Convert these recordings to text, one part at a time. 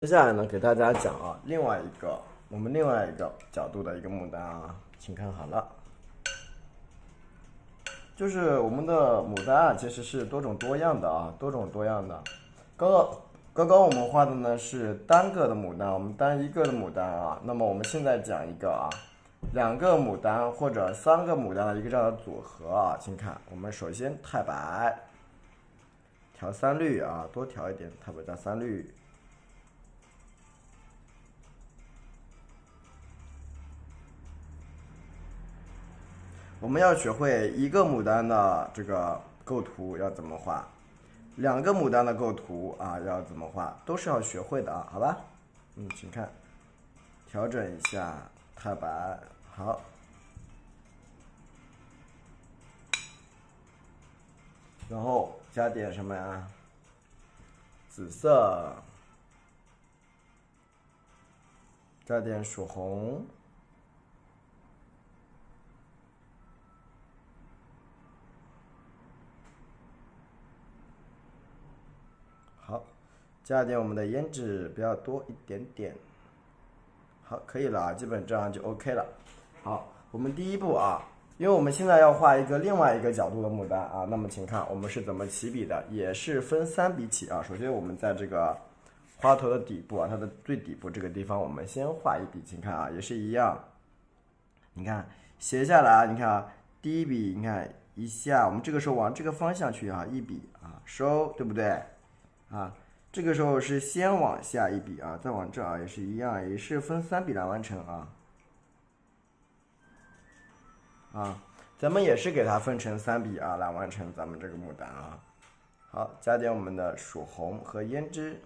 接下来呢，给大家讲我们另外一个角度的一个牡丹啊，请看好了，就是我们的牡丹啊，其实是多种多样的啊，多种多样的。刚刚刚我们画的呢是单个的牡丹，我们单一个的牡丹啊。那么我们现在讲一个啊，两个牡丹或者三个牡丹的一个这样的组合啊，请看，我们首先太白，调三绿啊，多调一点，太白加三绿。我们要学会一个牡丹的这个构图要怎么画，两个牡丹的构图啊要怎么画，都是要学会的啊，好吧？请看，调整一下太白，好，然后加点什么呀？紫色，加点曙红，好，加点我们的胭脂，不要多一点点。好，可以了啊，基本这样就 OK 了。好，我们第一步啊，因为我们现在要画一个另外一个角度的牡丹啊，那么请看我们是怎么起笔的，也是分三笔起啊。首先我们在这个花头的底部啊，它的最底部这个地方，我们先画一笔，请看啊，也是一样。你看斜下来啊，你看啊，第一笔你看一下，我们这个时候往这个方向去啊，一笔啊收，对不对？啊，这个时候是先往下一笔啊，再往这啊，也是一样，也是分三笔来完成啊。咱们也是给它分成三笔啊，来完成咱们这个牡丹啊。好，加点我们的曙红和胭脂，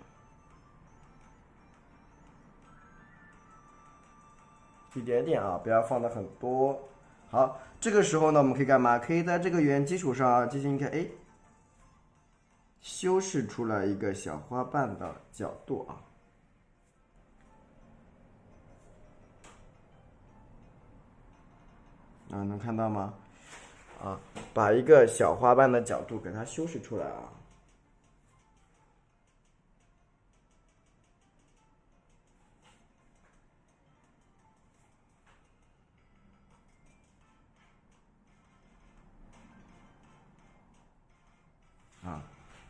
一点点啊，不要放的很多。好，这个时候呢，我们可以干嘛？可以在这个圆基础上进行一个修饰出来一个小花瓣的角度啊。能看到吗？把一个小花瓣的角度给它修饰出来啊。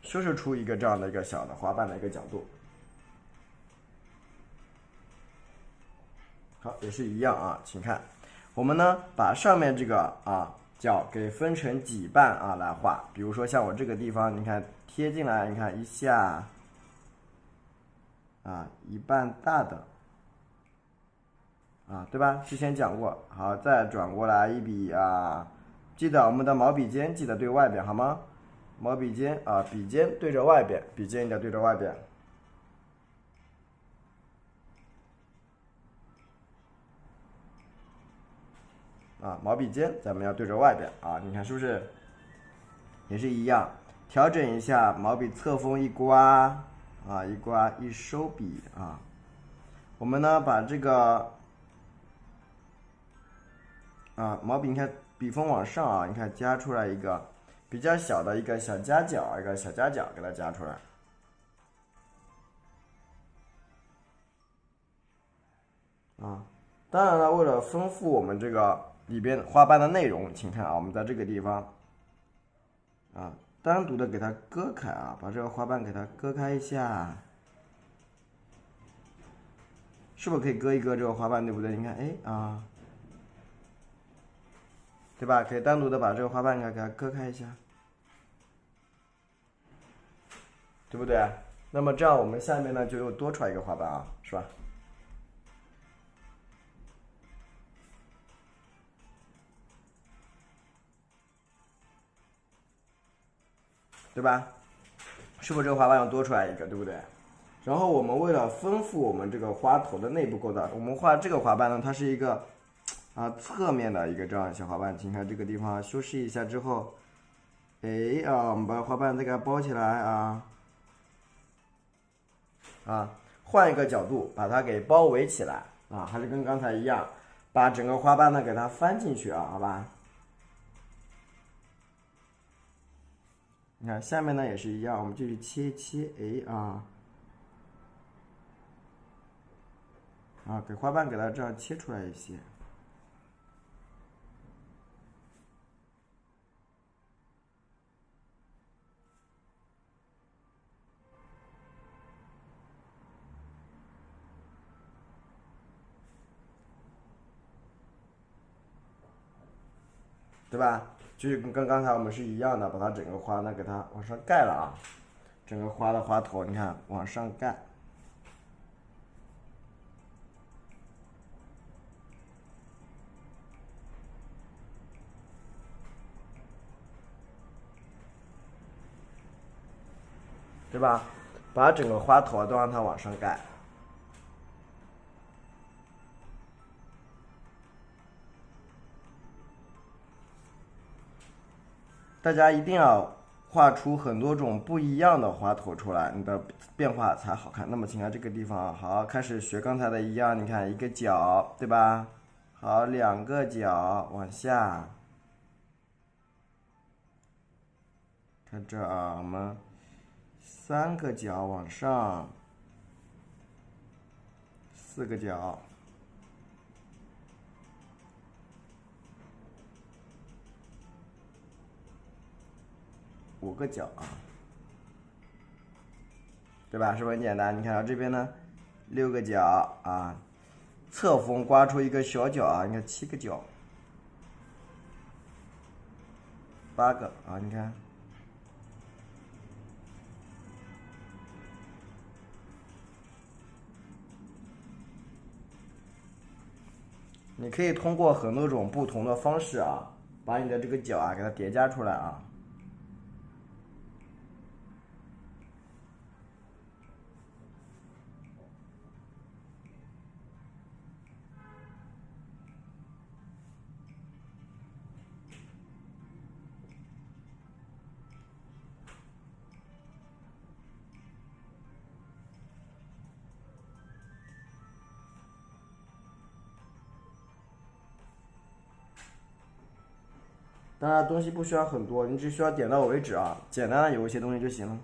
修饰出一个这样的一个小的花瓣的一个角度。好，也是一样啊，请看，我们呢把上面这个角给分成几瓣啊来画，比如说像我这个地方，你看贴进来，你看一下一半大的对吧？之前讲过，好，再转过来一笔啊，记得我们的毛笔尖记得对外边好吗？毛笔尖笔尖对着外边，笔尖一定要对着外边。毛笔尖咱们要对着外边啊，你看是不是也是一样？调整一下毛笔侧锋一刮一刮一收笔啊。我们呢把这个毛笔你看笔锋往上啊，你看加出来一个比较小的一个小夹角，一个小夹角给它加出来当然了，为了丰富我们这个里边花瓣的内容，请看啊，我们在这个地方单独的给它割开啊，把这个花瓣给它割开一下，是不是可以割一割这个花瓣，对不对？你看，对吧？可以单独的把这个花瓣给它割开一下，对不对？那么这样我们下面呢就又多出来一个花瓣啊，是吧？对吧？是不是这个花瓣又多出来一个，对不对？然后我们为了丰富我们这个花头的内部构造，我们画这个花瓣呢，它是一个侧面的一个这样的小花瓣，请看这个地方修饰一下之后，我们把花瓣再给它包起来换一个角度把它给包围起来还是跟刚才一样，把整个花瓣呢给它翻进去好吧？你看下面呢也是一样，我们继续切一切，啊，给花瓣给它这样切出来一些。对吧？就是跟刚才我们是一样的，把它整个花呢给它往上盖了啊，整个花的花头你看往上盖。对吧？把整个花头都让它往上盖。大家一定要画出很多种不一样的花头出来，你的变化才好看。那么请看这个地方，好，开始学刚才的一样，你看一个角，对吧？好，两个角往下，看这啊，我们三个角往上，四个角，五个角啊，对吧？是不是很简单？你看到这边呢，六个角啊，侧锋刮出一个小角啊，你看七个角，八个啊，你看。你可以通过很多种不同的方式啊，把你的这个角啊给它叠加出来啊。当然东西不需要很多，你只需要点到为止啊，简单的有一些东西就行了。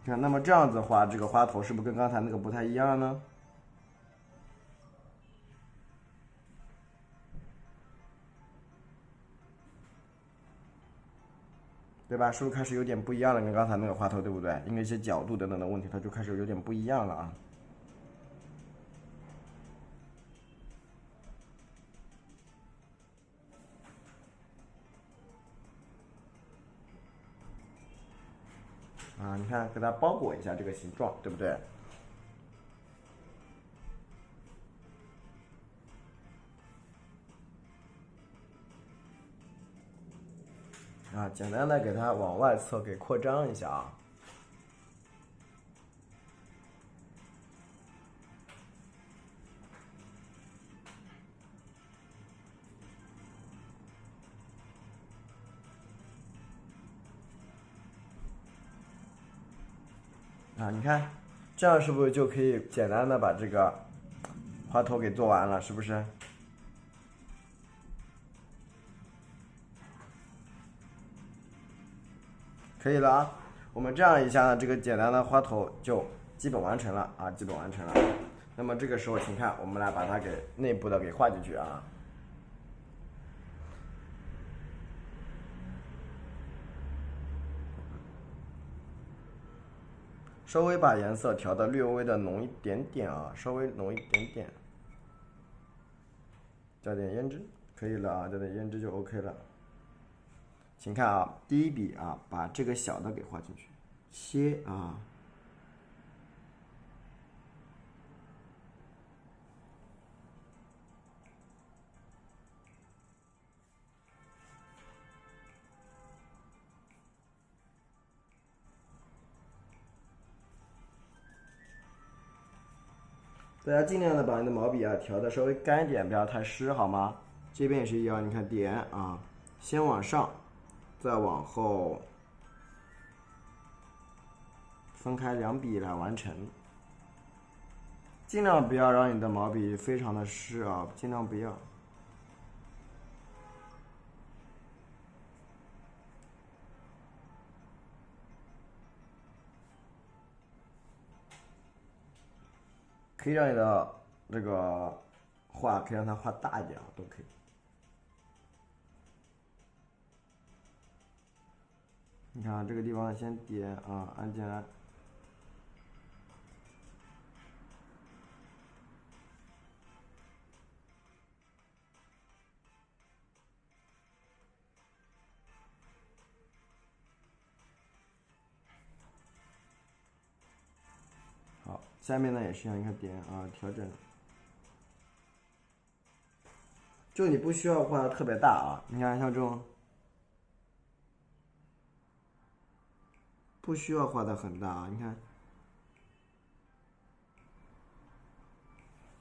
看，那么这样子画这个花头是不是跟刚才那个不太一样呢？对吧？是不是开始有点不一样了？跟刚才那个花头，对不对？因为一些角度等等的问题，它就开始有点不一样了啊。啊，你看，给它包裹一下这个形状，对不对？啊，简单的给它往外侧给扩张一下啊。啊，你看，这样是不是就可以简单的把这个花头给做完了？是不是？可以了啊。我们这样一下呢，这个简单的花头就基本完成了啊，基本完成了。那么这个时候，请看，我们来把它给内部的给画进去啊。稍微把颜色调的略微的浓一点点啊，稍微浓一点点，加点胭脂，可以了啊，加点胭脂就 OK 了。请看啊，第一笔啊，把这个小的给画进去，切啊。大家尽量的把你的毛笔啊调的稍微干一点，不要太湿，好吗？这边也是一样，你看点啊，先往上，再往后，分开两笔来完成。尽量不要让你的毛笔非常的湿啊，尽量不要。可以让你的这个画可以让它画大一点啊，都可以。你看这个地方先点啊，按进来。好，下面呢也是一样，你看点啊，调整。就你不需要画的特别大啊，你看像这种，不需要画的很大啊，你看，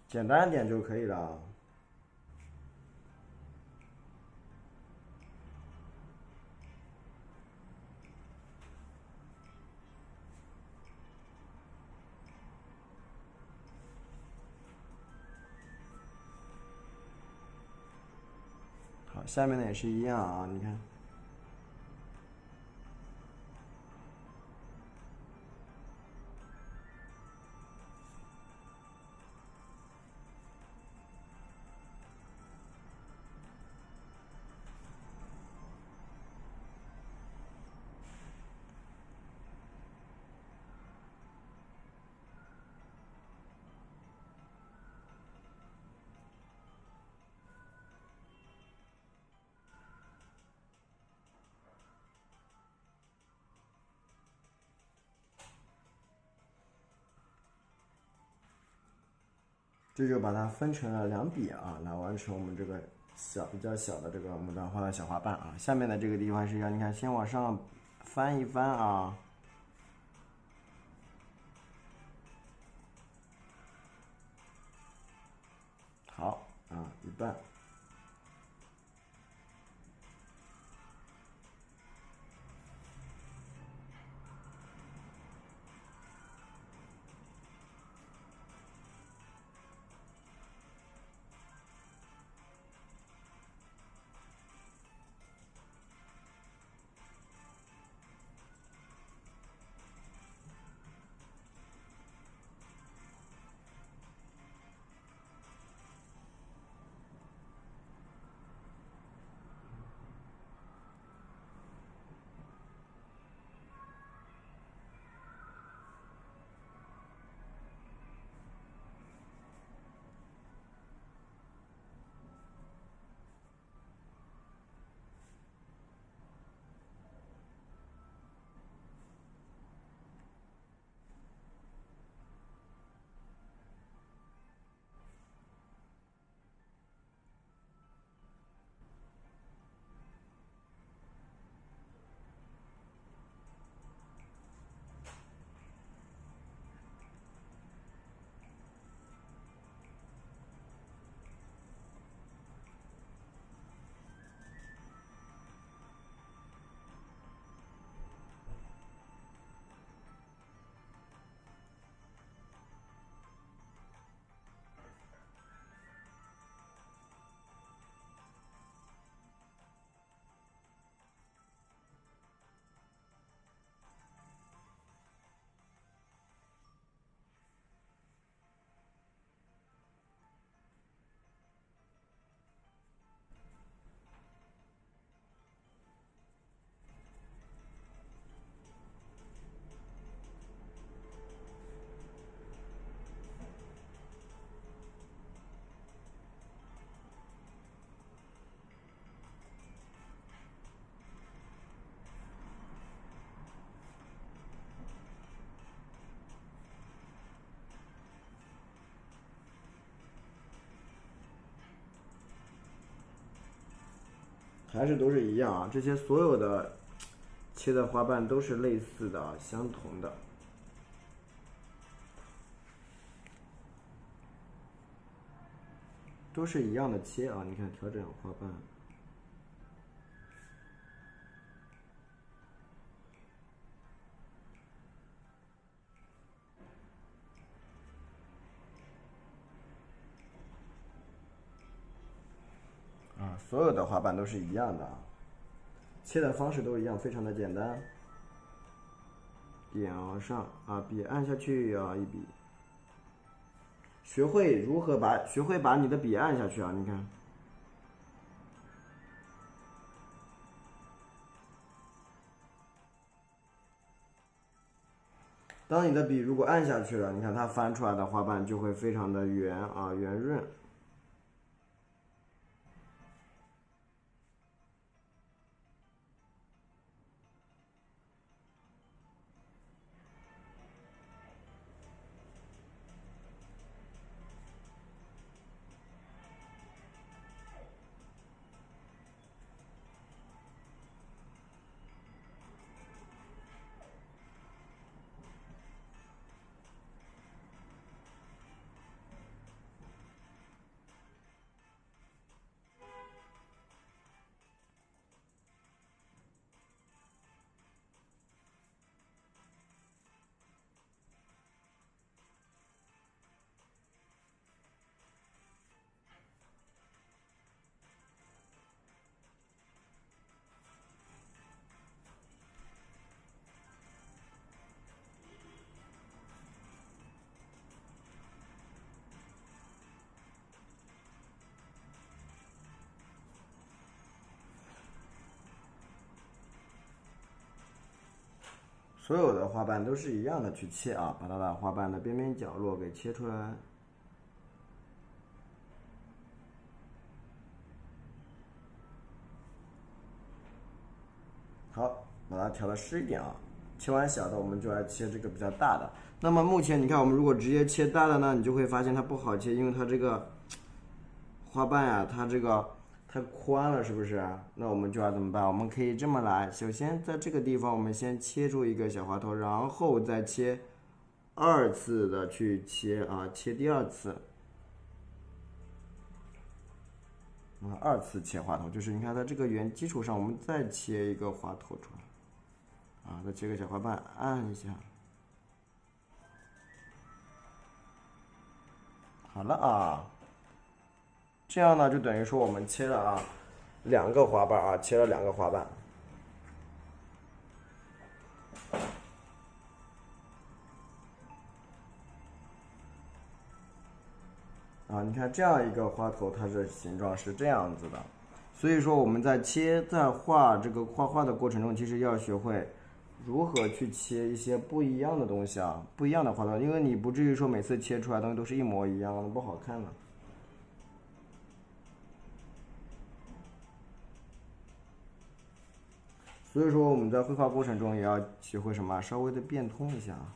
简单一点就可以了。好，下面的也是一样啊，你看。这就把它分成了2笔啊，来完成我们这个比较小的这个牡丹花的小花瓣啊。下面的这个地方是要你看，先往上翻一翻啊，好啊，一半。还是都是一样啊，这些所有的切的花瓣都是类似的啊，相同的，都是一样的切啊。你看，调整花瓣。啊，所有的花瓣都是一样的啊，切的方式都一样，非常的简单。点往上啊，笔按下去啊，一笔。学会把你的笔按下去啊，你看。当你的笔如果按下去了，你看它翻出来的花瓣就会非常的圆啊，圆润。所有的花瓣都是一样的去切啊，把它的花瓣的边边角落给切出来。好，把它调的湿一点啊。切完小的，我们就来切这个比较大的。那么目前你看，我们如果直接切大的呢，你就会发现它不好切，因为它这个花瓣啊，它这个太宽了，是不是？那我们就要怎么办？我们可以这么来，首先在这个地方，我们先切出一个小花头，然后再切二次的去切啊，切第二次。二次切花头，就是你看在这个圆基础上，我们再切一个花头出来，再切个小花瓣，按一下。好了啊，这样呢就等于说我们切了两个花瓣啊，切了两个花瓣。你看这样一个花头，它的形状是这样子的。所以说我们在画这个画画的过程中，其实要学会如何去切一些不一样的东西啊，不一样的花头，因为你不至于说每次切出来的东西都是一模一样的，不好看了。所以说我们在绘画过程中也要学会什么，稍微的变通一下啊。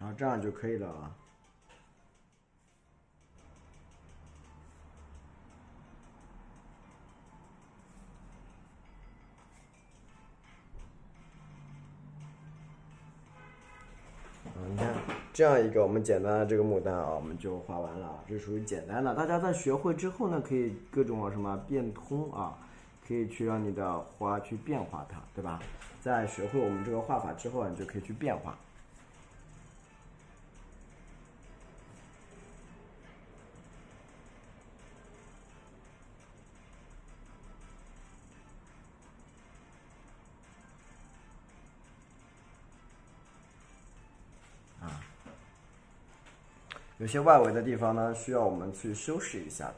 然后这样就可以了啊。你看这样一个我们简单的这个牡丹啊，我们就画完了，这属于简单的。大家在学会之后呢，可以各种什么变通啊，可以去让你的花去变化它，对吧？在学会我们这个画法之后，你就可以去变化。有些外围的地方呢，需要我们去修饰一下的。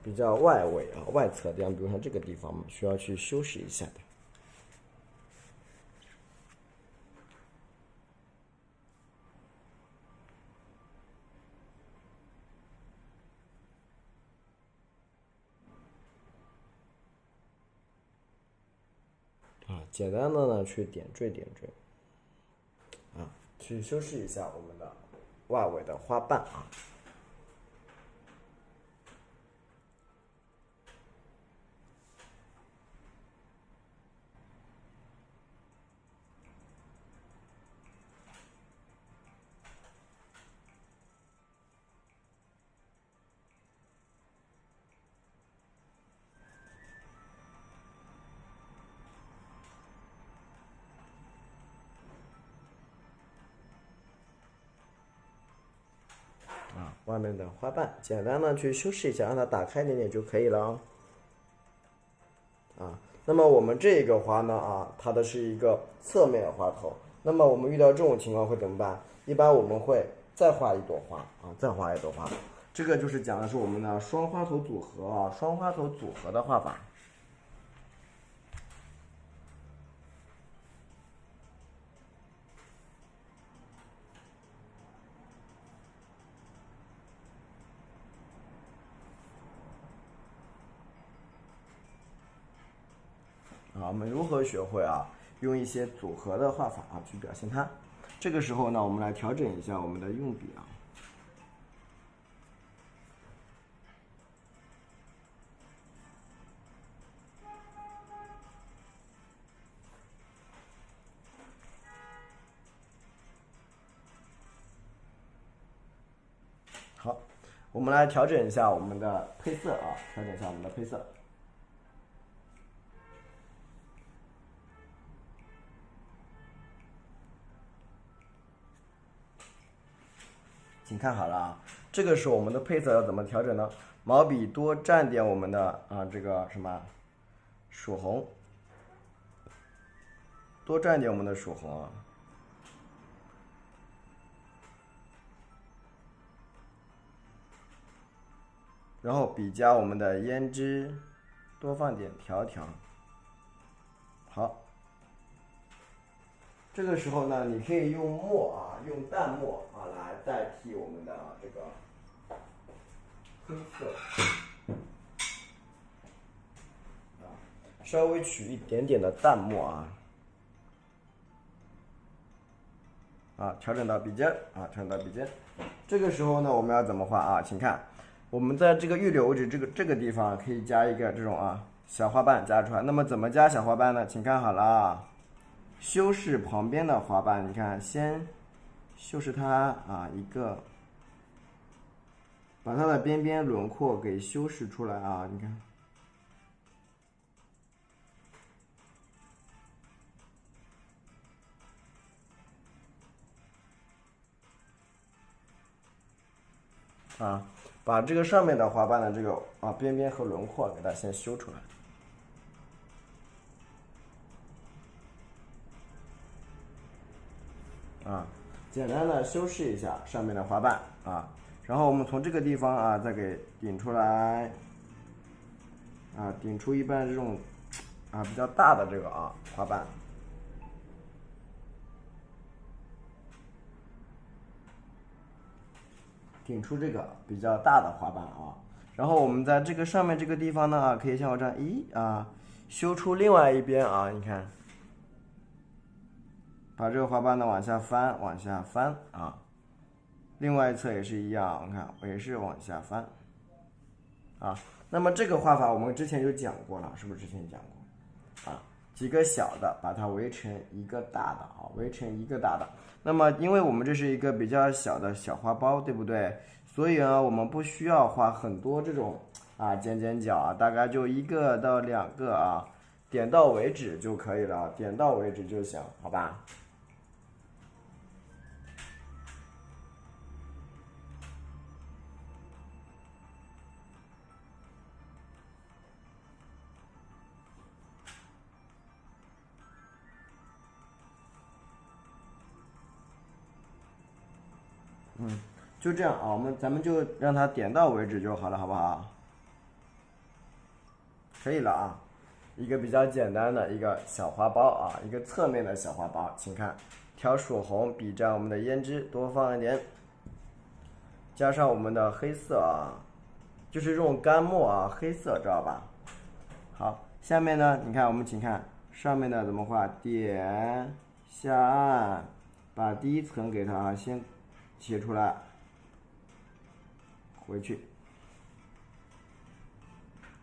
比较外围啊，外侧的地方，比如像这个地方，需要去修饰一下的。简单的呢去点缀，去修饰一下我们的外围的花瓣啊。外面的花瓣，简单的去修饰一下，让它打开一点点就可以了。那么我们这个花呢，它的是一个侧面花头。那么我们遇到这种情况会怎么办？一般我们会再画一朵花再画一朵花。这个就是讲的是我们的双花头组合双花头组合的画法。我们如何学会用一些组合的画法去表现它？这个时候呢，我们来调整一下我们的用笔好，我们来调整一下我们的配色调整一下我们的配色。请看好了这个时候我们的配色要怎么调整呢？毛笔多蘸点我们的这个什么曙红，多蘸点我们的曙红然后笔加我们的胭脂，多放点条条。好，这个时候呢，你可以用墨用淡墨来代替我们的这个黑色稍微取一点点的淡墨调整到笔尖调整到笔尖。这个时候呢，我们要怎么画请看，我们在这个预留位置这个地方可以加一个这种小花瓣加出来。那么怎么加小花瓣呢？请看好了修饰旁边的花瓣，你看，先修饰它一个，把它的边边轮廓给修饰出来你看。把这个上面的花瓣的这个边边和轮廓给它先修出来。简单的修饰一下上面的花瓣然后我们从这个地方再给顶出来顶出一半这种比较大的这个花瓣。顶出这个比较大的花瓣然后我们在这个上面这个地方呢可以像我这样修出另外一边你看，把这个花瓣呢往下翻另外一侧也是一样，你看我也是往下翻那么这个画法我们之前就讲过了，是不是之前讲过几个小的把它围成一个大的围成一个大的。那么因为我们这是一个比较小的小花苞，对不对？所以我们不需要画很多这种尖角大概就1个到2个点到为止就可以了，点到为止就行，好吧？就这样啊，咱们就让它点到为止就好了，好不好？可以了啊，一个比较简单的一个小花苞啊，一个侧面的小花苞，请看，调曙红，比蘸我们的胭脂，多放一点，加上我们的黑色啊，就是这种干墨啊，黑色知道吧？好，下面呢，你看我们请看上面的怎么画？点下按，把第一层给它先切出来，回去。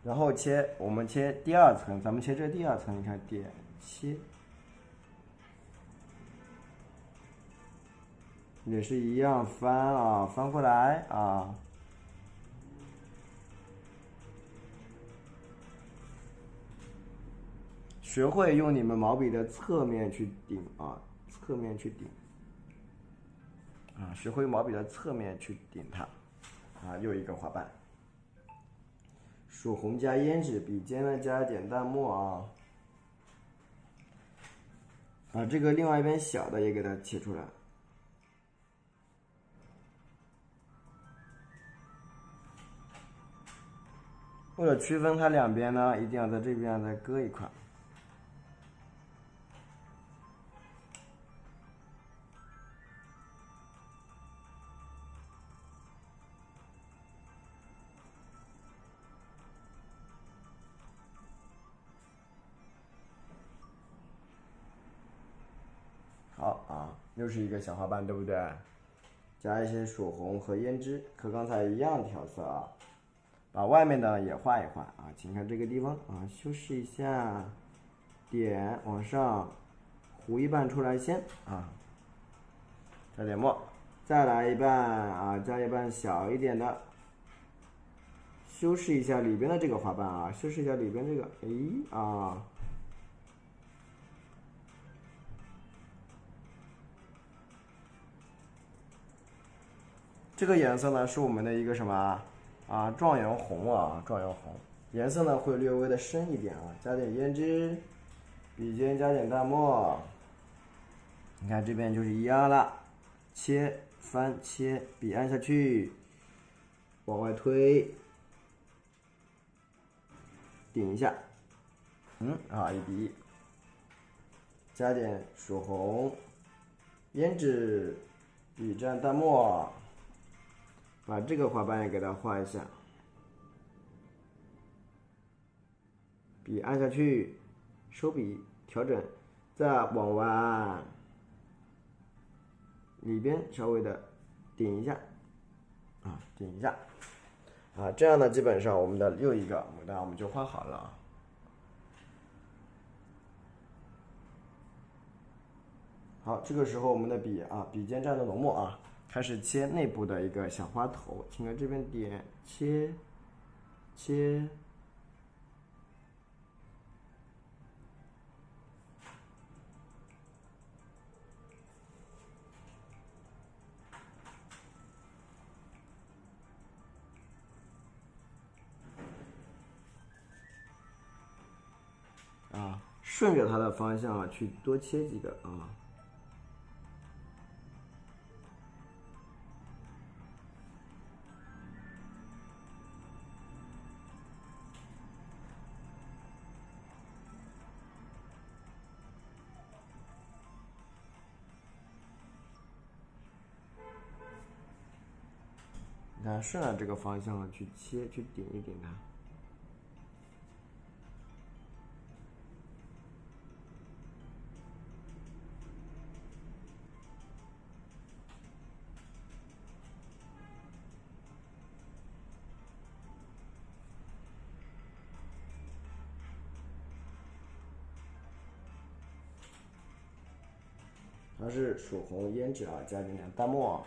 然后我们切第二层，咱们切这第二层，你看点切，也是一样翻啊，翻过来啊。学会用你们毛笔的侧面去顶啊，侧面去顶啊，学会毛笔的侧面去顶它啊，又一个花瓣。曙红加胭脂，笔尖呢加一点淡墨啊，把这个另外一边小的也给它切出来。为了区分它两边呢，一定要在这边再割一块。好啊，又是一个小花瓣，对不对？加一些曙红和胭脂，和刚才一样调色啊。把外面的也画一画啊，请看这个地方啊，修饰一下，点往上糊一半出来先啊，加点墨，再来一半啊，加一半小一点的，修饰一下里边的这个花瓣啊，修饰一下里边这个，啊。这个颜色呢是我们的一个什么啊？状元红啊，状元红，颜色呢会略微的深一点啊，加点胭脂，笔尖加点淡墨，你看这边就是一样了，切翻切，笔按下去，往外推，顶一下，一笔，加点曙红，胭脂，笔蘸淡墨。把这个花瓣也给它画一下，笔按下去，收笔，调整，再往外里边稍微的顶一下，顶一下，这样呢，基本上我们的又一个牡丹我们就画好了。好，这个时候我们的笔尖蘸着浓墨啊。开始切内部的一个小花头，请在这边点切，切，顺着它的方向去多切几个啊。你看，顺着这个方向去切，去顶一顶它。它是曙红胭脂啊，加点淡墨。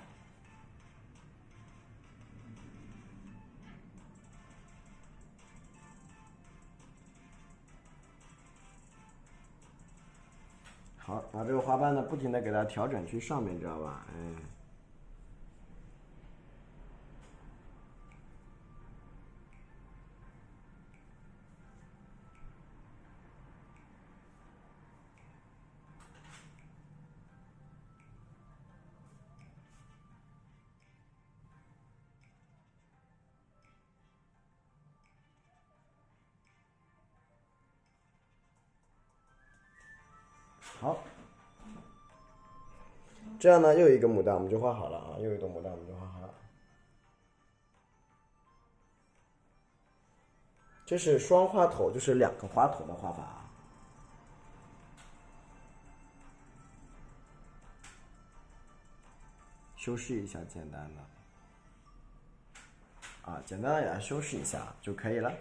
好，把这个花瓣呢，不停的给它调整去上面，知道吧？好，这样呢又一个牡丹我们就画好了啊，又一朵牡丹我们就画好了。这是双花头，就是2个花头的画法啊。修饰一下，简单的啊，简单的给它修饰一下就可以了。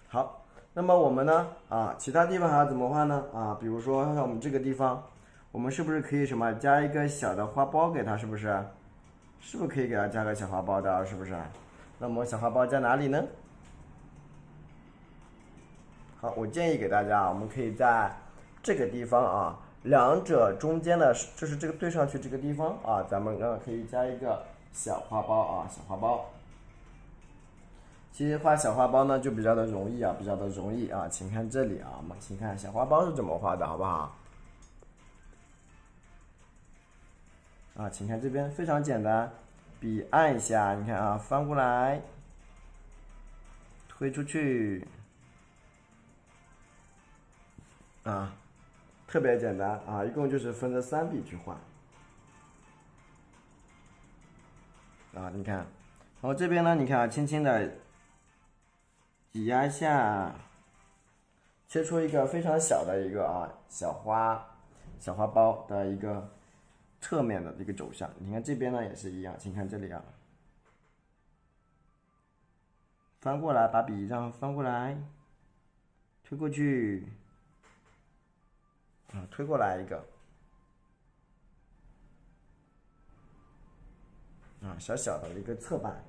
好，那么我们呢其他地方还要怎么画呢比如说像我们这个地方，我们是不是可以什么加一个小的花苞给它？是不是？是不是可以给它加个小花苞的？是不是？那么小花苞在哪里呢？好，我建议给大家我们可以在这个地方两者中间的，就是这个对上去这个地方咱们可以加一个小花苞小花苞。其实画小花苞呢就比较的容易请看这里请看小花苞是怎么画的，好不好？请看这边非常简单，笔按一下，你看翻过来，推出去，特别简单一共就是分着3笔去画你看，然后这边呢，你看轻轻的挤压一下，切出一个非常小的一个小花苞的一个侧面的一个走向。你看这边呢也是一样，请看这里翻过来，把笔这样翻过来，推过去，推过来一个，小小的一个侧瓣。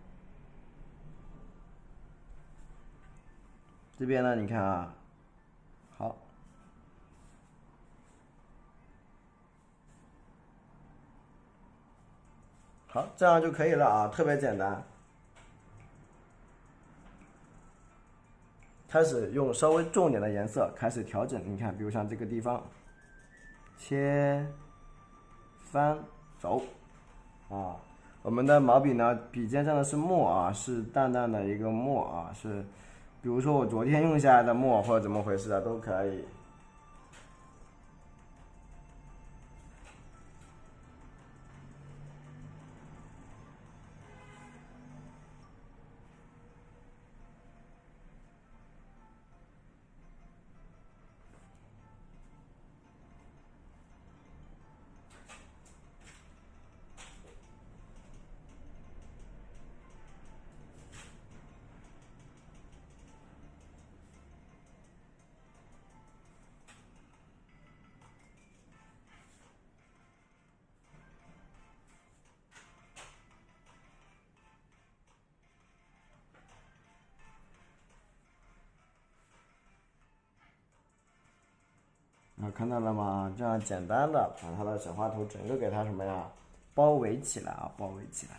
这边呢，你看好，这样就可以了特别简单。开始用稍微重点的颜色开始调整，你看，比如像这个地方，切、翻、走，我们的毛笔呢，笔尖上的是墨是淡淡的一个墨是，比如说我昨天用下来的墨或者怎么回事都可以。看到了吗？这样简单的把它的小花头整个给它什么呀？包围起来包围起来。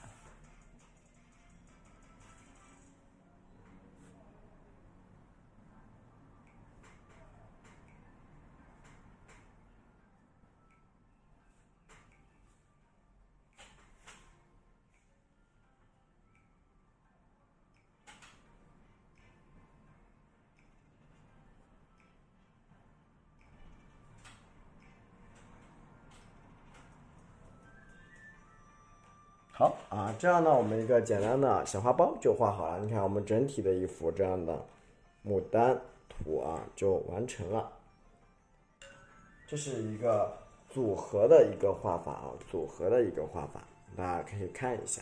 好这样呢，我们一个简单的小花苞就画好了。你看，我们整体的一幅这样的牡丹图就完成了。这是一个组合的一个画法组合的一个画法，大家可以看一下。